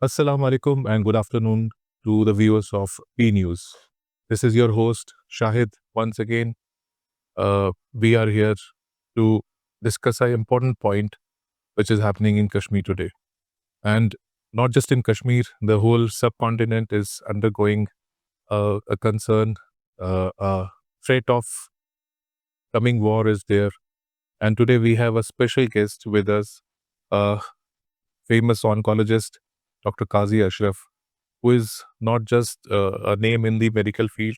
Assalamu alaikum and good afternoon to the viewers of P News. This is your host Shahid once again. We are here to discuss an important point which is happening in Kashmir today. And not just in Kashmir, the whole subcontinent is undergoing a concern. A threat of coming war is there. And today we have a special guest with us, a famous oncologist, Dr. Qazi Ashraf, who is not just a name in the medical field,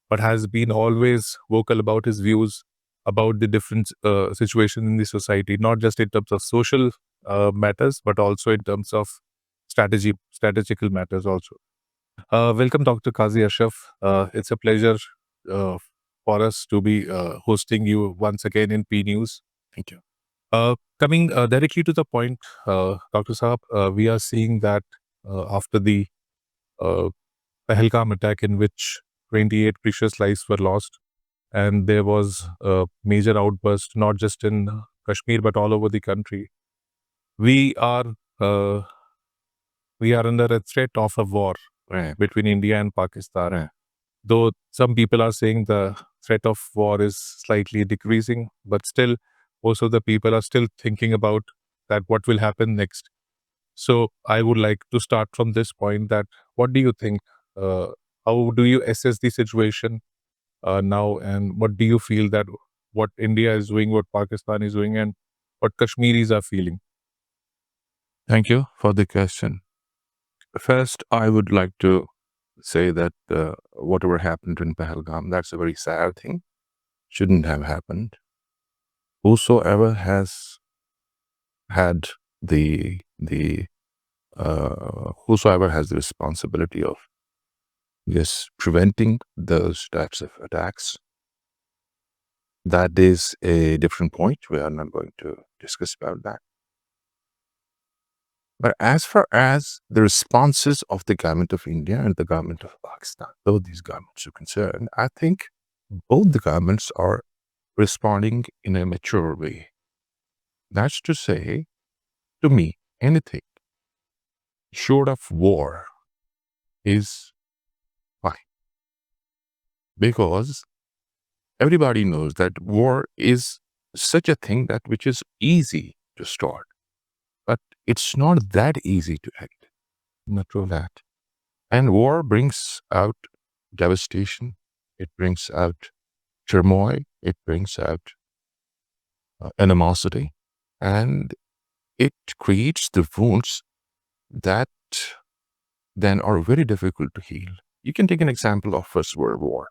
but has been always vocal about his views about the different situations in the society, not just in terms of social matters, but also in terms of strategical matters also. Welcome, Dr. Qazi Ashraf. It's a pleasure uh, for us to be hosting you once again in P News. Thank you. Coming directly to the point, Dr. Saab, we are seeing that after the uh, Pahalgam attack, in which 28 precious lives were lost, and there was a major outburst, not just in Kashmir but all over the country. We are uh, we are under a threat of a war Right. between India and Pakistan. Right. Though some people are saying the threat of war is slightly decreasing, but still, most of the people are still thinking about that what will happen next. So I would like to start from this point that what do you think? Uh, how do you assess the situation now, and what do you feel that what India is doing, what Pakistan is doing, and what Kashmiris are feeling? Thank you for the question. First, I would like to say that whatever happened in Pahalgam, that's a very sad thing. Shouldn't have happened. Whosoever has had whosoever has the responsibility of preventing those types of attacks, that is a different point. We are not going to discuss about that. But as far as the responses of the government of India and the government of Pakistan, though these governments are concerned, I think both the governments are responding in a mature way. That's to say, to me, anything short of war is fine. Because everybody knows that war is such a thing that which is easy to start. But it's not that easy to act. Not true that. And war brings out devastation. It brings out turmoil. It brings out animosity. And it creates the wounds that then are very difficult to heal. You can take an example of First World War.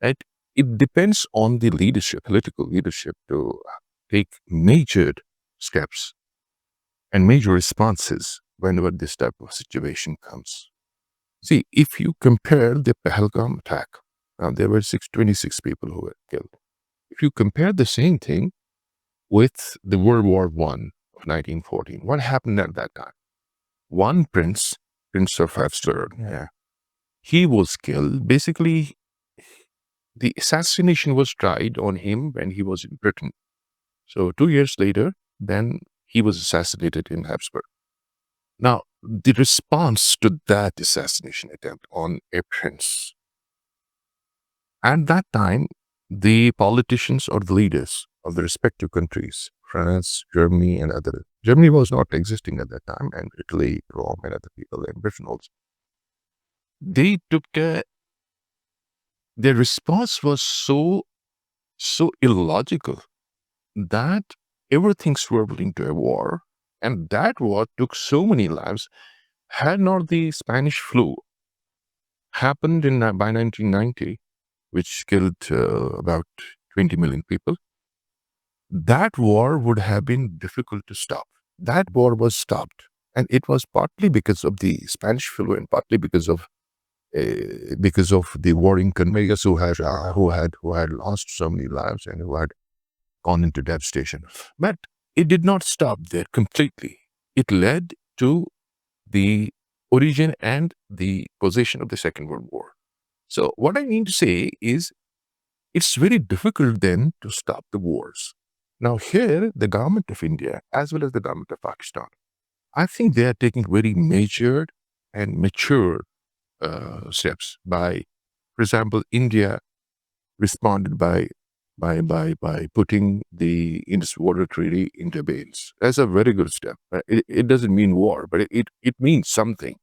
Right? It depends on the leadership, political leadership, to take major steps and major responses whenever this type of situation comes. See, if you compare the Pahalgam attack, there were 26 people who were killed. If you compare the same thing with the World War I of 1914, what happened at that time? One Prince of Habsburg, he was killed. Basically, the assassination was tried on him when he was in Britain. So 2 years later, then he was assassinated in Habsburg. Now, the response to that assassination attempt on a prince, at that time, the politicians or the leaders of the respective countries, France, Germany, and other. Germany was not existing at that time, and Italy, Rome, and other people, and Britain also. They took their response was so illogical that everything swerved into a war, and that war took so many lives. Had not the Spanish flu happened by 1990, which killed about 20 million people, that war would have been difficult to stop. That war was stopped, and it was partly because of the Spanish flu and partly because of the warring conveyors who had lost so many lives and who had gone into devastation. But it did not stop there completely. It led to the origin and the position of the Second World War. So what I mean to say is, it's very difficult then to stop the wars. Now here, the government of India, as well as the government of Pakistan, I think they are taking very measured and mature steps. For example, India responded by putting the Indus Water Treaty into abeyance. That's a very good step. It doesn't mean war, but it means something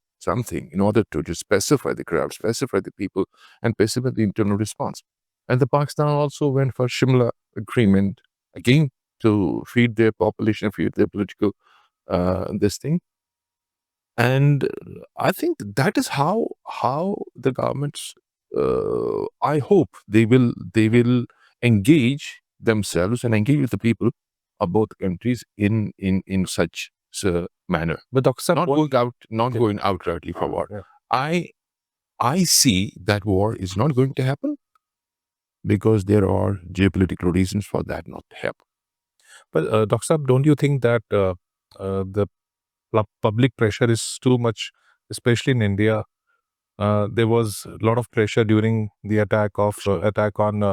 in order to just pacify the crowd, pacify the people, and pacify the internal response. And the Pakistan also went for Shimla agreement again to feed their population, feed their political this thing. And I think that is how the governments. I hope they will engage themselves and engage with the people of both countries in such manner. But Dr. Saab, Not going outrightly for war. Yeah. I see that war is not going to happen because there are geopolitical reasons for that not to happen. But Dr. Saab, don't you think that the public pressure is too much, especially in India? There was a lot of pressure during the attack on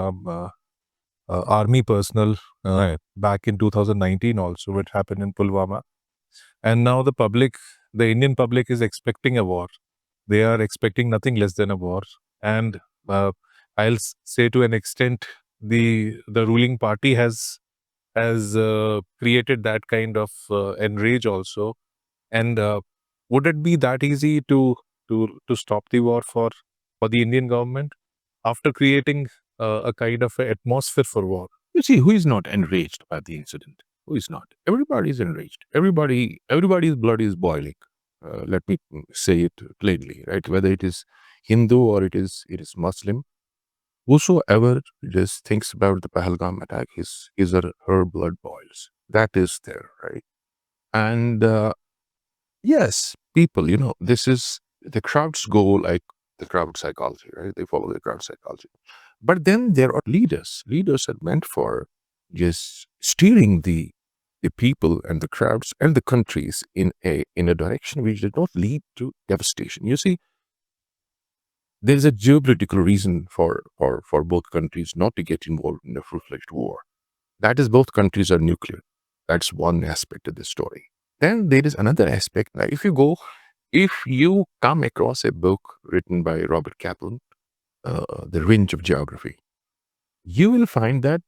army personnel back in 2019 also, which happened in Pulwama. And now the Indian public is expecting a war. They are expecting nothing less than a war. And I'll say to an extent, the ruling party has created that kind of enrage also. And would it be that easy to stop the war for the Indian government after creating a kind of a atmosphere for war? You see, who is not enraged by the incident? Who is not? Everybody is enraged. Everybody's blood is boiling. Let me say it plainly, right? Whether it is Hindu or it is Muslim, whosoever just thinks about the Pahalgam attack, his or her blood boils. That is there, right? And yes, people, this is the crowds go like the crowd psychology, right? They follow the crowd psychology. But then there are leaders. Leaders are meant for just steering the people and the crowds and the countries in a direction which does not lead to devastation. You see, there is a geopolitical reason for both countries not to get involved in a full-fledged war. That is, both countries are nuclear. That's one aspect of the story. Then there is another aspect. Now, if you come across a book written by Robert Kaplan, The Range of Geography, you will find that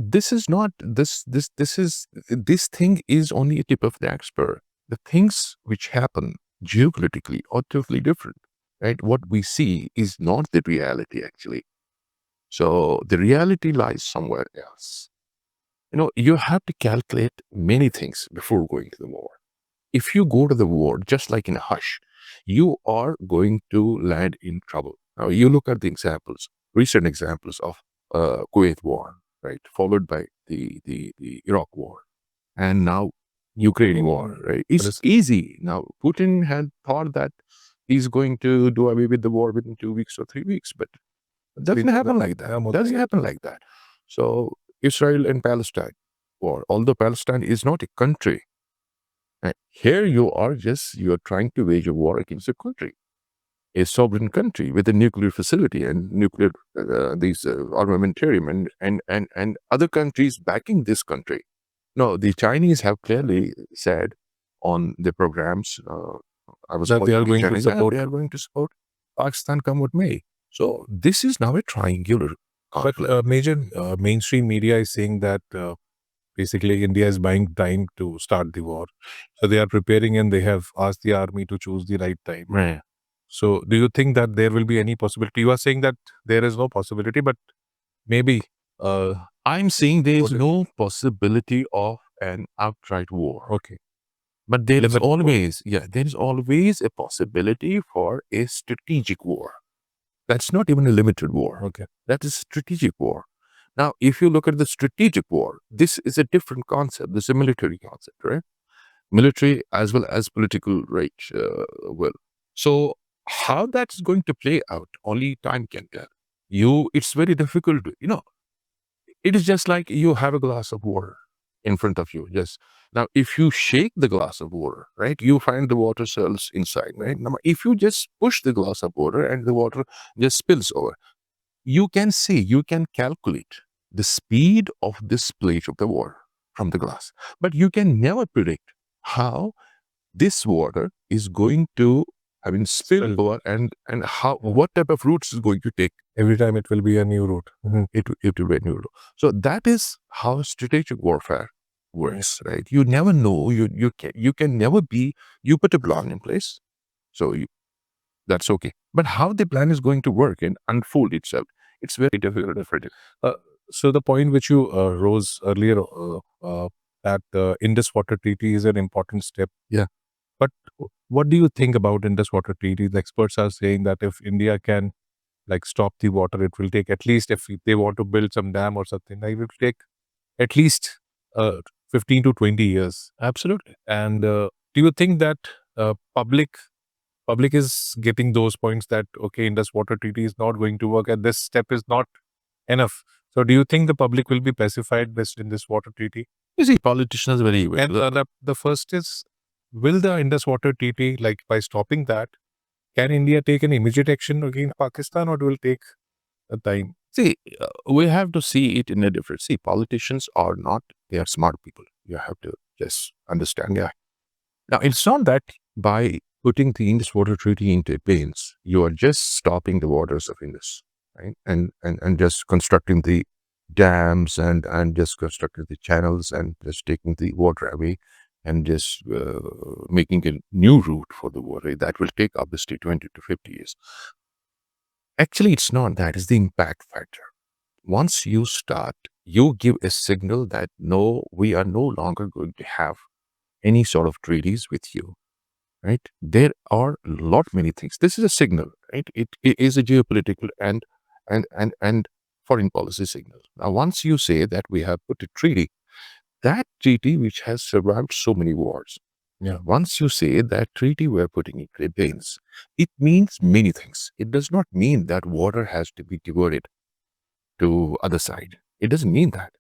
this is not this thing is only a tip of the iceberg. The things which happen geopolitically are totally different, right? What we see is not the reality actually. So the reality lies somewhere else. You have to calculate many things before going to the war. If you go to the war just like in a hush, you are going to land in trouble. Now, you look at the recent examples of Kuwait war, right, followed by the Iraq war, and now Ukraine war, right? It's easy. Now, Putin had thought that he's going to do away with the war within 2 weeks or 3 weeks, but it doesn't happen like that. It doesn't happen like that. So, Israel and Palestine war, although Palestine is not a country, and here you're trying to wage a war against a country, a sovereign country with a nuclear facility and nuclear armamentarium and other countries backing this country. No, the Chinese have clearly said on their programs, That they are going to support. They are going to support Pakistan come what may. So this is now a triangular conflict. But major mainstream media is saying that basically India is buying time to start the war. So they are preparing and they have asked the army to choose the right time. Yeah. So do you think that there will be any possibility? You are saying that there is no possibility, but maybe. I'm saying there is no possibility of an outright war. Okay. But there is always a possibility for a strategic war. That's not even a limited war. Okay. That is strategic war. Now, if you look at the strategic war, this is a different concept. This is a military concept, right? Military as well as political right will. So how that's going to play out, only time can tell. It's very difficult to, it is just like you have a glass of water in front of you. Yes. Now, if you shake the glass of water, right, you find the water cells inside, right? Now, if you just push the glass of water and the water just spills over, you can calculate the speed of this splash of the water from the glass, but you can never predict how this water is going to, spill over, and how, what type of routes is going to take. Every time it will be a new route. It will be a new route. So that is how strategic warfare works, right? You never know. You can never be. You put a plan in place, so that's okay. But how the plan is going to work and unfold itself, it's very difficult to predict. So the point which you rose earlier, that the Indus Water Treaty is an important step. Yeah. But what do you think about Indus Water Treaty? The experts are saying that if India can like stop the water, it will take at least, if they want to build some dam or something, like it will take at least 15 to 20 years. Absolutely. And do you think that public is getting those points that okay, Indus Water Treaty is not going to work and this step is not enough? So do you think the public will be pacified this in this water treaty? You see, politicians very well. And the first is, will the Indus Water Treaty, like by stopping that, can India take an immediate action against Pakistan, or it will take a time? See, we have to see it in a different. See, politicians are not, they are smart people. You have to just understand. Yeah. Now, it's not that by putting the Indus Water Treaty into abeyance, you are just stopping the waters of Indus, right? And just constructing the dams and just constructing the channels and just taking the water away and just making a new route for the water. That will take obviously 20 to 50 years. Actually, it's not that. It's the impact factor. Once you start, you give a signal that no, we are no longer going to have any sort of treaties with you, right? There are a lot many things. This is a signal, right? It is a geopolitical and foreign policy signal. Now, once you say that we have put a treaty, that treaty which has survived so many wars, once you say that treaty we're putting in abeyance, it means many things. It does not mean that water has to be diverted to other side. It doesn't mean that.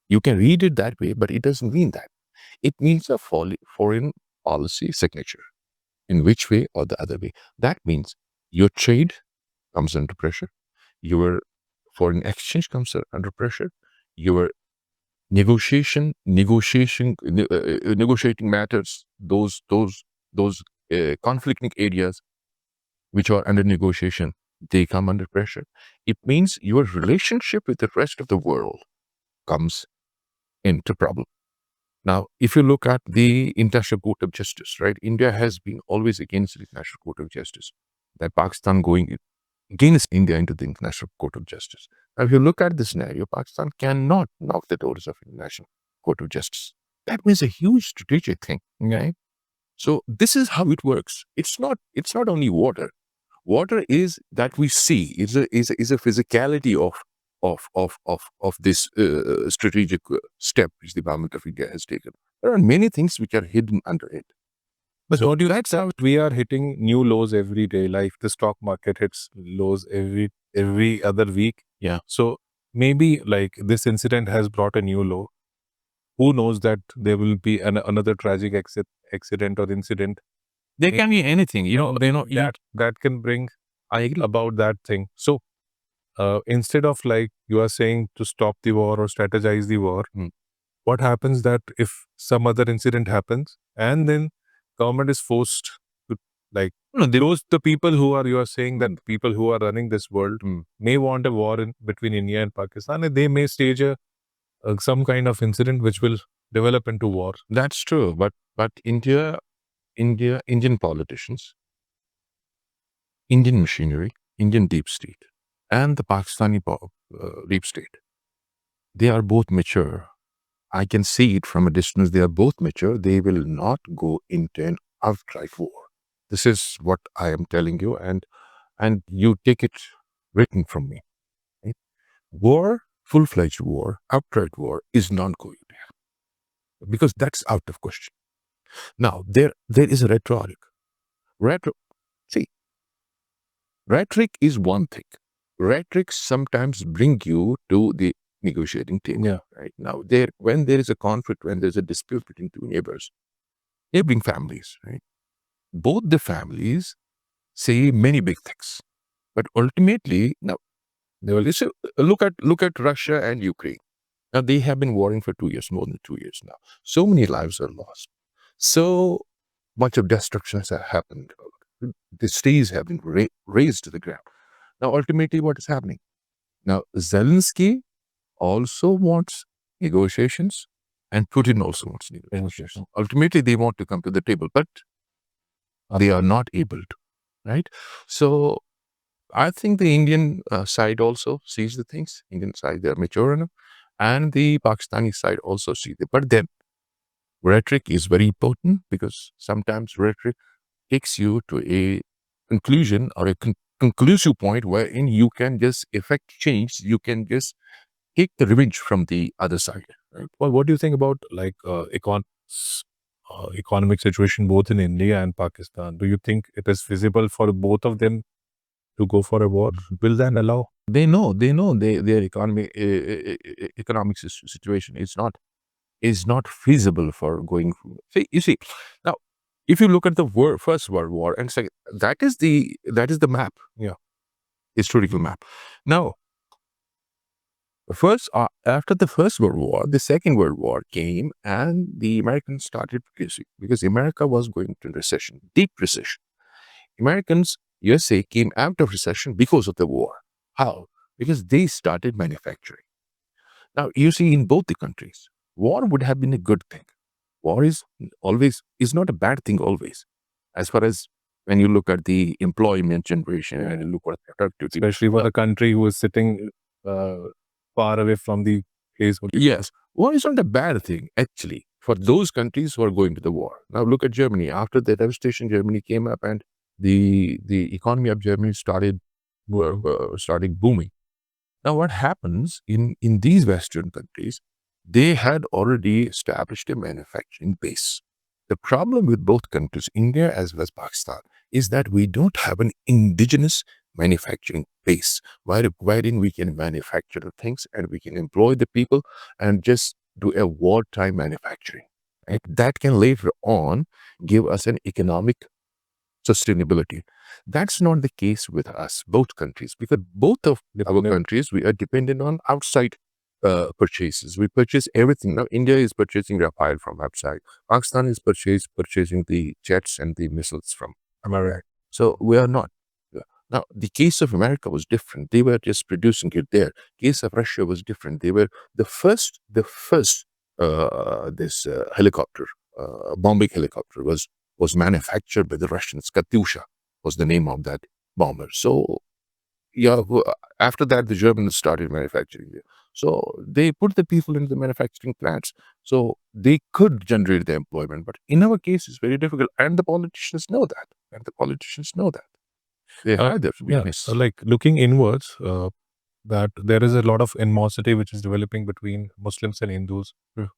You can read it that way, but it doesn't mean that. It means a foreign policy signature. In which way or the other way? That means your trade comes under pressure. Your foreign exchange comes under pressure. Your negotiating matters, those conflicting areas which are under negotiation, they come under pressure. It means your relationship with the rest of the world comes into problem. Now, if you look at the International Court of Justice, right, India has been always against the International Court of Justice, that Pakistan going against India into the International Court of Justice. Now, if you look at the scenario, Pakistan cannot knock the doors of International Court of Justice. That means a huge strategic thing, right? So this is how it works. It's not only water. Water is that we see is a physicality of this strategic step which the government of India has taken. There are many things which are hidden under it. But so, do you like that we are hitting new lows every day? Like the stock market hits lows every other week. Yeah. So maybe like this incident has brought a new low. Who knows that there will be another tragic accident or incident? There can be anything, that can bring about that thing. So instead of like you are saying to stop the war or strategize the war, what happens that if some other incident happens and then government is forced to like the people who are, you are saying that people who are running this world may want a war between India and Pakistan, and they may stage some kind of incident which will develop into war. That's true, but Indian politicians, Indian machinery, Indian deep state, and the Pakistani deep state, they are both mature. I can see it from a distance. They are both mature. They will not go into an outright war. This is what I am telling you, and you take it written from me. Right? War, full-fledged war, outright war is not going to happen because that's out of question. Now, there is a rhetoric. Rhetoric is one thing. Rhetoric sometimes bring you to the negotiating table. Yeah. Right now, when there is a conflict, when there's a dispute between two neighboring families, right? Both the families say many big things, but ultimately, now look at Russia and Ukraine. Now they have been warring for 2 years, more than 2 years now. So many lives are lost. So Bunch of destructions have happened. The cities have been razed to the ground. Now, ultimately, what is happening? Now, Zelensky also wants negotiations, and Putin also wants negotiations. Ultimately, they want to come to the table, but they are not able to, right? So, I think the Indian side also sees the things. Indian side, they are mature enough, and the Pakistani side also sees it. But then, rhetoric is very important because sometimes rhetoric takes you to a conclusion or a conclusive point wherein you can just effect change. You can just take the revenge from the other side. Right? Well, what do you think about like economic situation both in India and Pakistan? Do you think it is feasible for both of them to go for a war? Will that allow? They know their economic situation is not feasible for going. See, you see, now if you look at the First World War and second, that is the map, historical map. Now, first after the First World War, the Second World War came, and the Americans started producing because America was going into recession, deep recession. Americans, USA came out of recession because of the war. How? Because they started manufacturing. Now, you see, in both the countries, war would have been a good thing. War is not a bad thing always, as far as when you look at the employment generation and you look at productivity. Especially for a country who is sitting far away from the place. Yes, war is not a bad thing actually for those countries who are going to the war. Now look at Germany. After the devastation, Germany came up, and the economy of Germany started booming. Now, what happens in these Western countries? They had already established a manufacturing base. The problem with both countries, India as well as Pakistan, is that we don't have an indigenous manufacturing base wherein we can manufacture the things and we can employ the people and just do a wartime manufacturing. Right? That can later on give us an economic sustainability. That's not the case with us, both countries, because both of our countries, we are dependent on outside purchases. We purchase everything. Now, India is purchasing Rafale from outside. Pakistan is purchasing the jets and the missiles from America. So we are not. Now, the case of America was different. They were just producing it there. Case of Russia was different. They were the first this helicopter, bombing helicopter was manufactured by the Russians. Katyusha was the name of that bomber. So, after that, the Germans started manufacturing it. So, they put the people in the manufacturing plants so they could generate the employment. But in our case, it's very difficult. And the politicians know that. They have their weakness. Like looking inwards, that there is a lot of animosity which is developing between Muslims and Hindus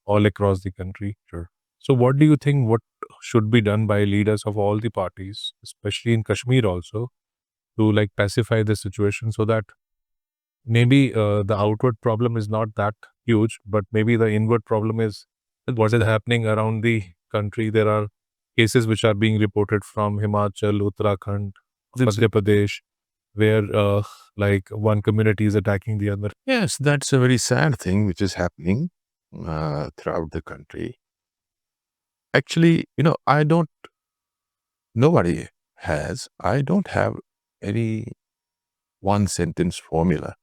all across the country. Sure. So, what do you think? What should be done by leaders of all the parties, especially in Kashmir, also, to like pacify the situation so that maybe the outward problem is not that huge, but maybe the inward problem is what is happening around the country. There are cases which are being reported from Himachal, Uttarakhand, Madhya Pradesh, where like one community is attacking the other. Yes, that's a very sad thing which is happening throughout the country. Actually, I don't have any one sentence formula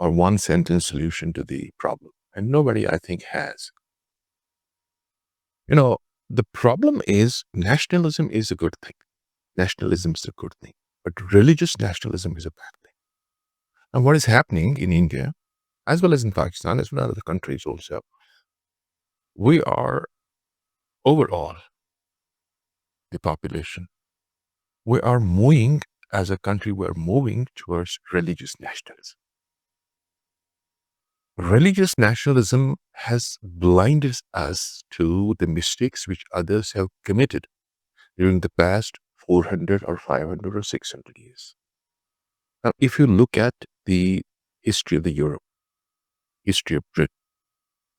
or one sentence solution to the problem. And nobody, I think, has. The problem is nationalism is a good thing. Nationalism is a good thing. But religious nationalism is a bad thing. And what is happening in India, as well as in Pakistan, as well as other countries also, we are overall, the population, we are moving, as a country, we're moving towards religious nationalism. Religious nationalism has blinded us to the mistakes which others have committed during the past 400 or 500 or 600 years. Now, if you look at the history of the Europe, history of Britain,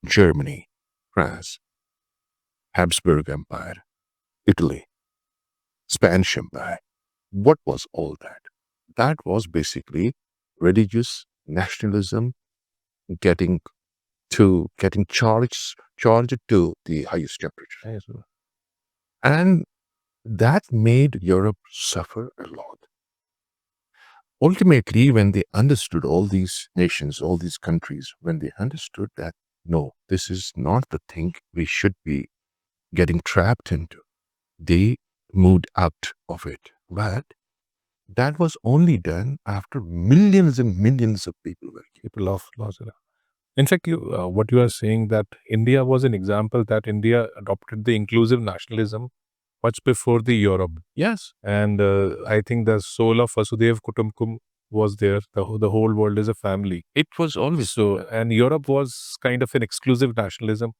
Germany, France, Habsburg Empire, Italy, Spanish Empire, what was all that? That was basically religious nationalism getting charged to the highest temperature. And That made Europe suffer a lot. Ultimately, when they understood, all these nations, all these countries, when they understood that, no, this is not the thing we should be getting trapped into, they moved out of it. But that was only done after millions and millions of people were killed. People lost it. In fact, what you are saying, that India was an example, that India adopted the inclusive nationalism much before the Europe. Yes. And I think the soul of Vasudev Kutumbakam was there. The whole world is a family. It was always So, and Europe was kind of an exclusive nationalism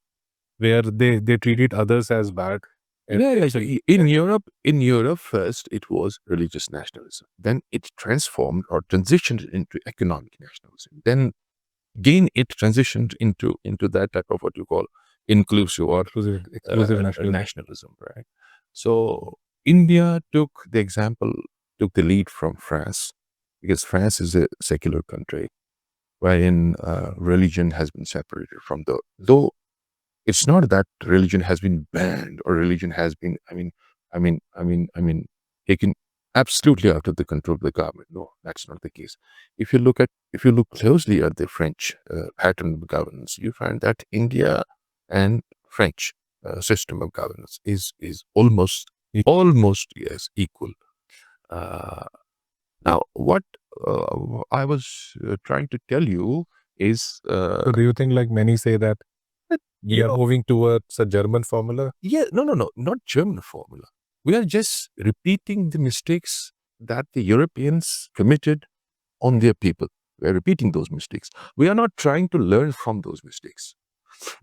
where they treated others as bad. And yeah, yeah. So in Europe, first it was religious nationalism. Then it transformed or transitioned into economic nationalism. Then again, it transitioned into that type of what you call inclusive or exclusive nationalism. nationalism, right? So India took the lead from France, because France is a secular country wherein religion has been separated from the, though it's not that religion has been banned or religion has been, taken absolutely out of the control of the government. No, that's not the case. If you look closely at the French pattern of governance, you find that India and French system of governance is almost yes equal. Uh, Now, what I was trying to tell you is, So, do you think, like many say, that we are moving towards a German formula? yeah, no, not German formula. We are just repeating the mistakes that the Europeans committed on their people. We are repeating those mistakes. We are not trying to learn from those mistakes.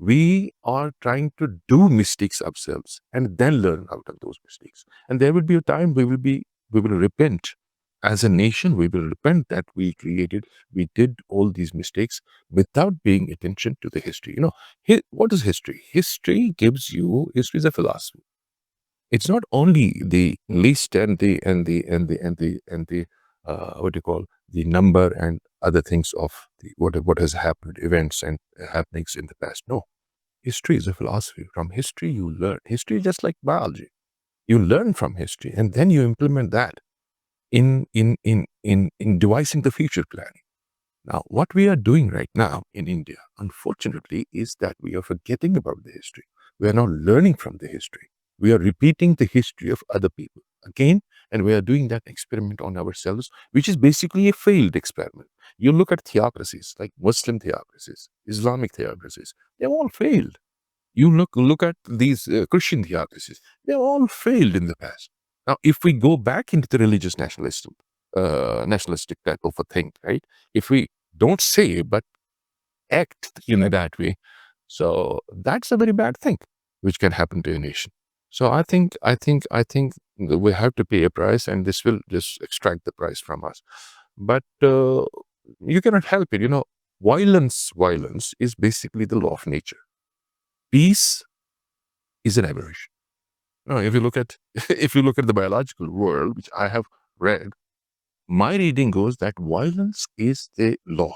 We are trying to do mistakes ourselves and then learn out of those mistakes. And there will be a time we will repent. As a nation, we will repent that we did all these mistakes without paying attention to the history. What is history? History is a philosophy. It's not only the list and the what do you call, the number and other things of what has happened, events and happenings in the past. No, history is a philosophy. From history, you learn. History is just like biology. You learn from history, and then you implement that in devising the future planning. Now, what we are doing right now in India, unfortunately, is that we are forgetting about the history. We are not learning from the history. We are repeating the history of other people again, and we are doing that experiment on ourselves, which is basically a failed experiment. You look at theocracies like Muslim theocracies, Islamic theocracies, they've all failed. You look at these Christian theocracies, they've all failed in the past. Now, if we go back into the religious nationalistic type of a thing, right? If we don't say but act in that way, so that's a very bad thing which can happen to a nation. So I think that we have to pay a price, and this will just extract the price from us. But you cannot help it. Violence is basically the law of nature. Peace is an aberration. If you look at if you look at the biological world, which I have read, my reading goes that violence is the law.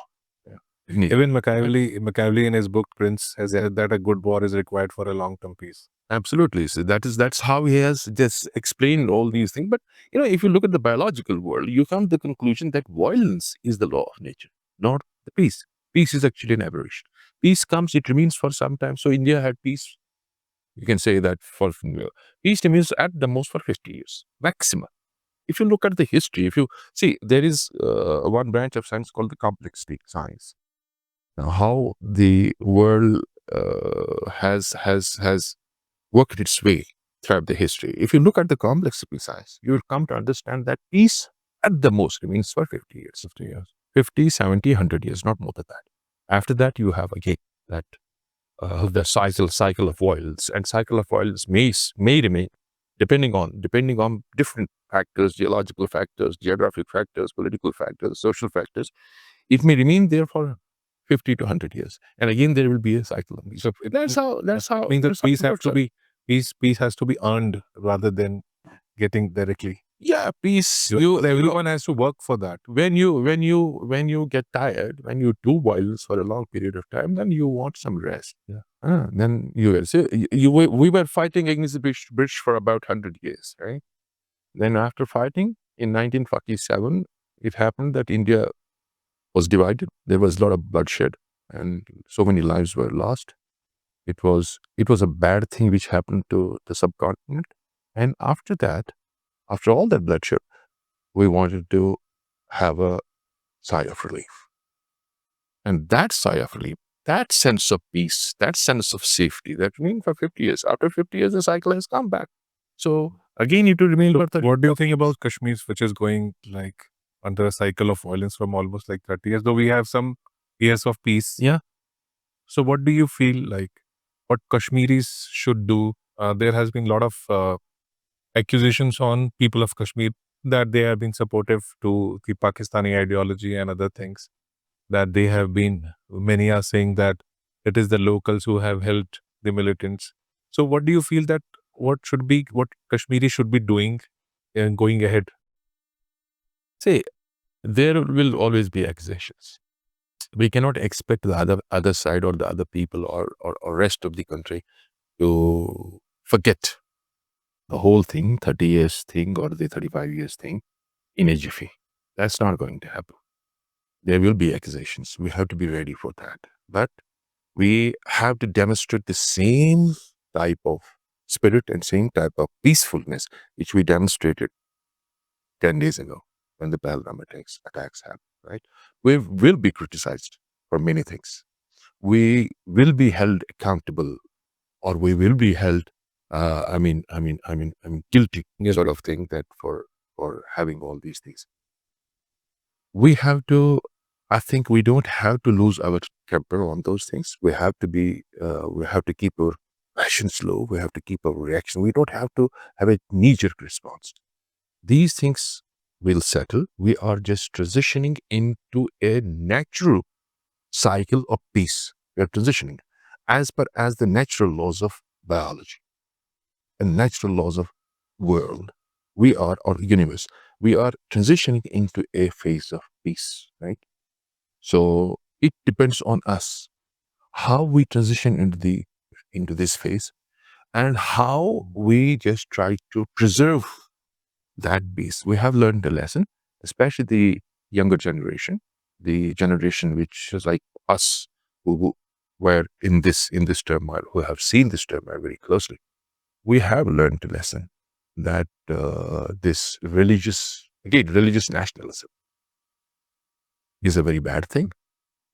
Even Machiavelli in his book Prince has said that a good war is required for a long-term peace. Absolutely. So that's how he has just explained all these things. But if you look at the biological world, you come to the conclusion that violence is the law of nature, not the peace. Peace is actually an aberration. Peace comes, it remains for some time. So India had peace. You can say that for peace remains at the most for 50 years, maximum. If you look at the history, if you see, there is one branch of science called the complex science. Now, how the world has worked its way throughout the history. If you look at the complexity science, you will come to understand that peace at the most remains for 50 years. 50, 70, 100 years, not more than that. After that, you have again that the cycle of violence, and cycle of violence may remain depending on different factors, geological factors, geographic factors, political factors, social factors. It may remain there for 50 to 100 years, and again there will be a cycle of peace. So that's how I mean, the peace has to be earned rather than getting directly. peace. Everyone has to work for that. When you get tired, when you do violence for a long period of time, then you want some rest. Then you will see. We were fighting against the British for about 100 years, right? Then after fighting in 1947, it happened that India was divided. There was a lot of bloodshed, and so many lives were lost. It was a bad thing which happened to the subcontinent. And after that, after all that bloodshed, we wanted to have a sigh of relief. And that sigh of relief, that sense of peace, that sense of safety, that remained for 50 years. After 50 years, the cycle has come back. So again, it will remain. What do you think about Kashmir, which is going like under a cycle of violence from almost like 30 years, though we have some years of peace? Yeah. So what do you feel like what Kashmiris should do? There has been a lot of accusations on people of Kashmir that they have been supportive to the Pakistani ideology and other things. That they have been, many are saying that it is the locals who have helped the militants. So what do you feel that what Kashmiri should be doing going ahead? See, there will always be accusations. We cannot expect the other side or the other people or rest of the country to forget the whole thing, 30 years thing or the 35 years thing in a jiffy. That's not going to happen. There will be accusations. We have to be ready for that. But we have to demonstrate the same type of spirit and same type of peacefulness which we demonstrated 10 days ago when the Panorama attacks happened, right? We will be criticized for many things. We will be held accountable, or we will be held, guilty sort of thing that for having all these things. We have to, I think we don't have to lose our temper on those things. We have to keep our passion slow. We have to keep our reaction. We don't have to have a knee-jerk response. These things will settle. We are just transitioning into a natural cycle of peace. We are transitioning as the natural laws of biology and natural laws of world. We are, or universe, we are transitioning into a phase of peace, right? So it depends on us how we transition into this phase and how we just try to preserve that peace. We have learned a lesson, especially the younger generation, the generation which is like us, who were in this turmoil, who have seen this turmoil very closely. We have learned a lesson that this religious nationalism is a very bad thing.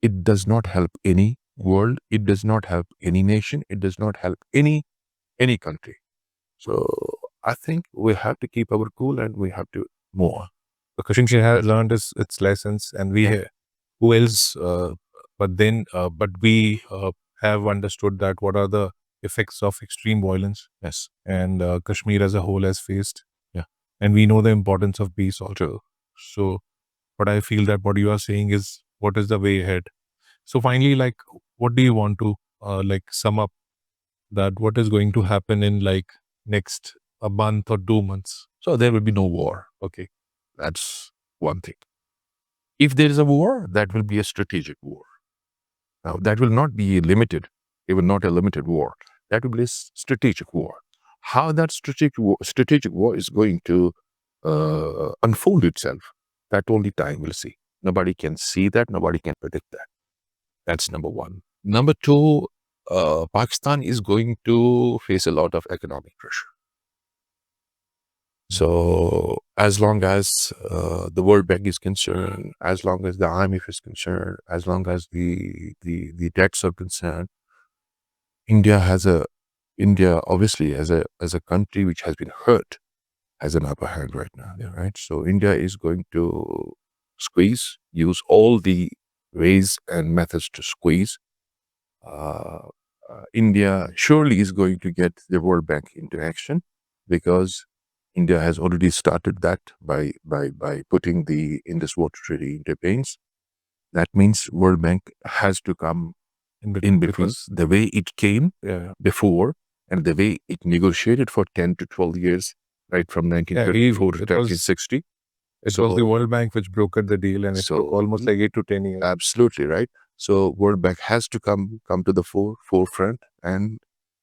It does not help any world. It does not help any nation. It does not help any country. So I think we have to keep our cool and we have to move on. The Kashmir has learned its lessons, and who else? But we have understood that what are the effects of extreme violence. Yes. And Kashmir as a whole has faced. Yeah. And we know the importance of peace also. So what I feel that what you are saying is what is the way ahead. So finally, like, what do you want to sum up that what is going to happen in like next a month or 2 months? So there will be no war. Okay. That's one thing. If there is a war, that will be a strategic war. Now, that will not be limited, even not a limited war. That will be a strategic war. How that strategic war is going to unfold itself, that only time will see. Nobody can see that. Nobody can predict that. That's number one. Number two, Pakistan is going to face a lot of economic pressure. So as long as the World Bank is concerned, as long as the IMF is concerned, as long as the debts are concerned, India obviously as a country which has been hurt has an upper hand right now. Right. So India is going to use all the ways and methods to squeeze. India surely is going to get the World Bank into action, because India has already started that by putting the Indus Water Treaty into pains. That means World Bank has to come in between the way it came before and the way it negotiated for 10 to 12 years right from 1934 to it was 1960. it was the World Bank which brokered the deal, and it So- took almost like 8 to 10 years. Absolutely right. So World Bank has to come to the forefront, and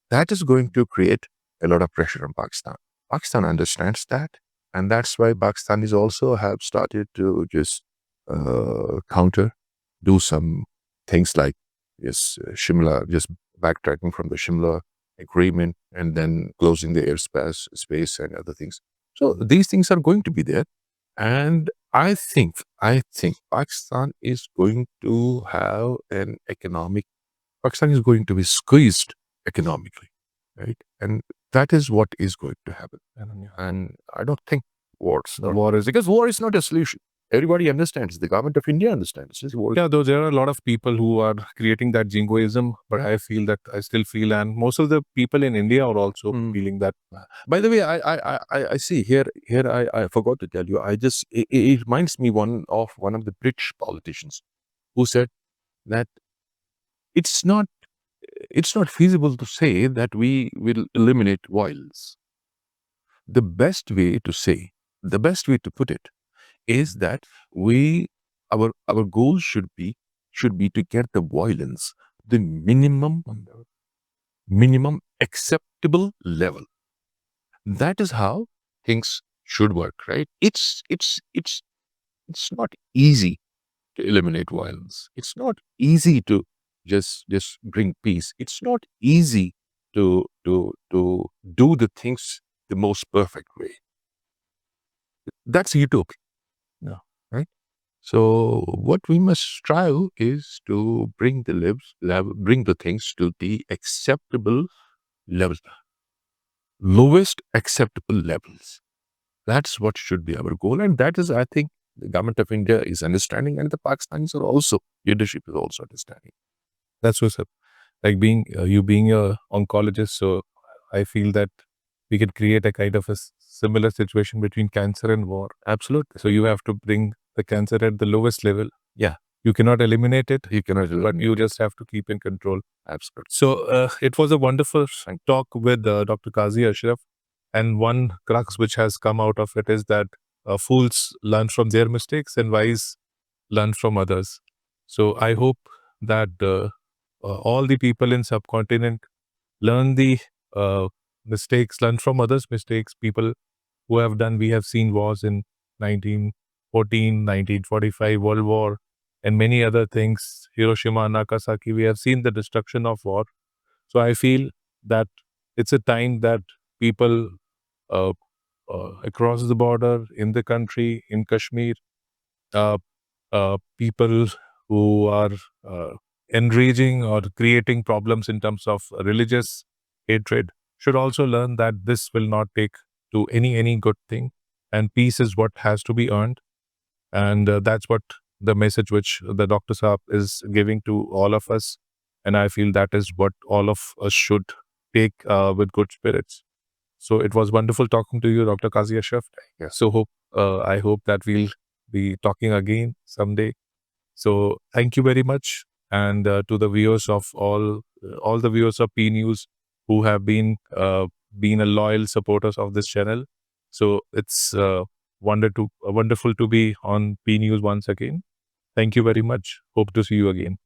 that is going to create a lot of pressure on Pakistan. Pakistan understands that, and that's why Pakistanis also have started to just counter, do some things like Shimla, just backtracking from the Shimla agreement and then closing the airspace and other things. So these things are going to be there, and I think Pakistan is going to have an economic. Pakistan is going to be squeezed economically, right? And that is what is going to happen. And I don't think war is, because war is not a solution. Everybody understands. The government of India understands. Yeah, though there are a lot of people who are creating that jingoism, but Yeah. I still feel, and most of the people in India are also feeling that. By the way, I see here. I forgot to tell you. It reminds me one of the British politicians who said that it's not feasible to say that we will eliminate violence. The best way to put it is that our goal should be to get the violence the minimum acceptable level. That is how things should work, right? It's not easy to eliminate violence. It's not easy to just bring peace. It's not easy to do the things the most perfect way. That's utopia. Yeah. Right? So what we must strive is to bring bring the things to the acceptable level, lowest acceptable levels. That's what should be our goal, and that is, I think, the government of India is understanding, and the Pakistanis are also, leadership is also understanding. That's what's up. Like being you being a oncologist, so I feel that we could create a kind of a similar situation between cancer and war. Absolutely. So you have to bring the cancer at the lowest level. Yeah. You cannot eliminate it, You cannot, but you just have to keep in control. absolutely. So it was a wonderful talk with Dr. Qazi Ashraf. And one crux which has come out of it is that fools learn from their mistakes and wise learn from others. So I hope that all the people in subcontinent learn the mistakes, learn from others' mistakes. People who have done, we have seen wars in 1914, 1945, World War, and many other things, Hiroshima, Nagasaki. We have seen the destruction of war. So I feel that it's a time that people uh, across the border, in the country, in Kashmir, uh, people who are uh, enraging or creating problems in terms of religious hatred should also learn that this will not take to any good thing, and peace is what has to be earned. And that's what the message which the Dr. Saab is giving to all of us. And I feel that is what all of us should take with good spirits. So it was wonderful talking to you, Dr. Qazi Ashraf. Yeah. So I hope that we'll be talking again someday. So thank you very much, and to the viewers of all the viewers of P News who have been a loyal supporters of this channel. So it's wonderful to be on P News once again. Thank you very much. Hope to see you again.